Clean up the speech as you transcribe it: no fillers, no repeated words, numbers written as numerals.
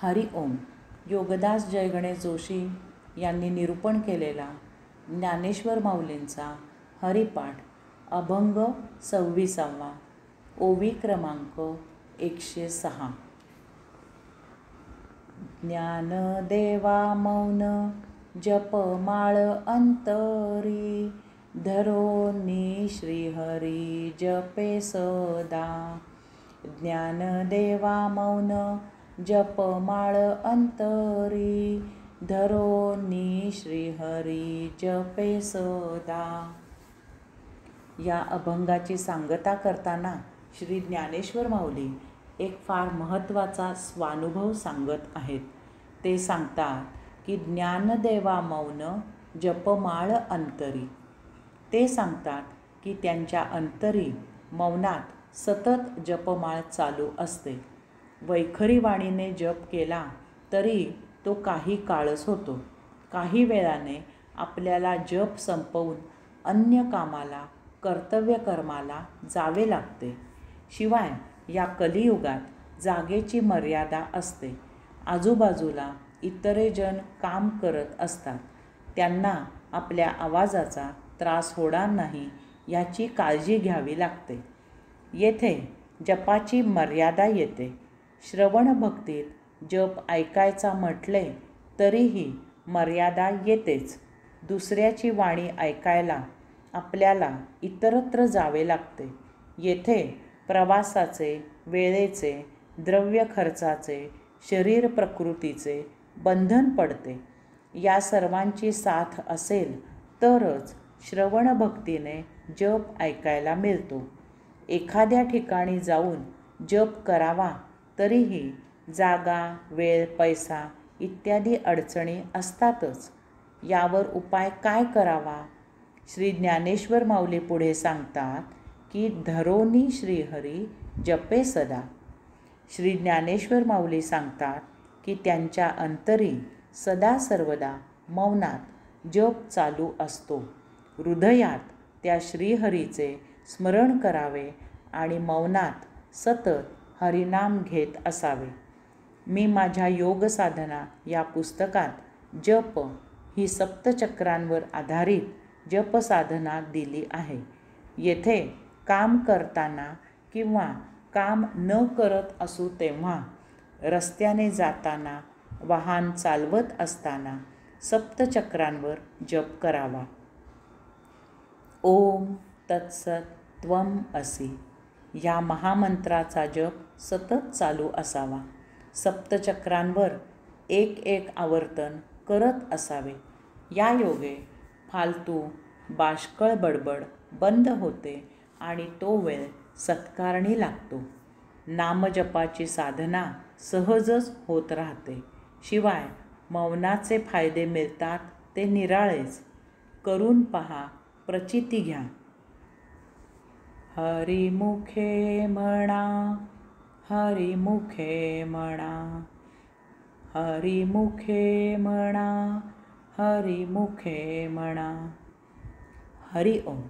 हरि ओम. योगदास जय गणेश जोशी यांनी निरूपण केलेला ज्ञानेश्वर माऊलींचा हरिपाठ अभंग 26वा, ओवी क्रमांक 106. ज्ञानदेवा मौन जपमाळ अंतरी, धरोनी श्रीहरी जपे सदा. ज्ञानदेवा मौन जपमाळ अंतरी, धरोनी श्रीहरी जपे सदा. या अभंगाची सांगता करताना श्री ज्ञानेश्वर माऊली एक फार महत्त्वाचा स्वानुभव सांगत आहेत. ते सांगतात की ज्ञानदेवा मौन जपमाळ अंतरी. ते सांगतात की त्यांच्या अंतरी मौनात सतत जपमाळ चालू असते. वैखरी वाणीने जप केला तरी तो काही काळच होतो. काही वेळाने आपल्याला जप संपवून अन्य कामाला, कर्तव्यकर्माला जावे लागते. शिवाय या कलियुगात जागेची मर्यादा असते. आजूबाजूला इतरे जण काम करत असतात. त्यांना आपल्या आवाजाचा त्रास होणार नाही याची काळजी घ्यावी लागते. येथे जपाची मर्यादा येते. श्रवण भक्तीत जप ऐकायचा म्हटले तरीही मर्यादा येतेच. दुसऱ्याची वाणी ऐकायला आपल्याला इतरत्र जावे लागते. येथे प्रवासाचे, वेळेचे, द्रव्य खर्चाचे, शरीर प्रकृतीचे बंधन पडते. या सर्वांची साथ असेल तरच श्रवण भक्तीने जप ऐकायला मिळतो. एखाद्या ठिकाणी जाऊन जप करावा तरीही जागा, वेळ, पैसा इत्यादी अडचणी असतातच. यावर उपाय काय करावा? श्री ज्ञानेश्वर माऊली पुढे सांगतात की धरोनी श्रीहरी जपे सदा. श्री ज्ञानेश्वर माऊली सांगतात की त्यांच्या अंतरी सदा सर्वदा मौनात जप चालू असतो. हृदयात त्या श्रीहरीचे स्मरण करावे आणि मौनात सतत हरिनाम घेत असावे. मी माझ्या योग साधना या पुस्तकात जप ही सप्तचक्रांवर आधारित जप साधना दिली आहे. येथे काम करताना किंवा काम न करत असू तेव्हा, रस्त्याने जाताना, वाहन चालवत असताना सप्तचक्रांवर जप करावा. ओम तत्सत त्वम असि या महामंत्राचा जप सतत चालू असावा. सप्तचक्रांवर एक एक आवर्तन करत असावे. या योगे फालतू बाष्कळ बडबड बंद होते आणि तो वेळ सत्कारणी लागतो. नामजपाची साधना सहजच होत राहते. शिवाय मौनाचे फायदे मिळतात ते निराळेच. करून पहा, प्रचिती घ्या. हरिमुखे म्हणा, हरिमुखे म्हणा, हरिमुखे म्हणा, हरिमुखे म्हणा. हरि ओम.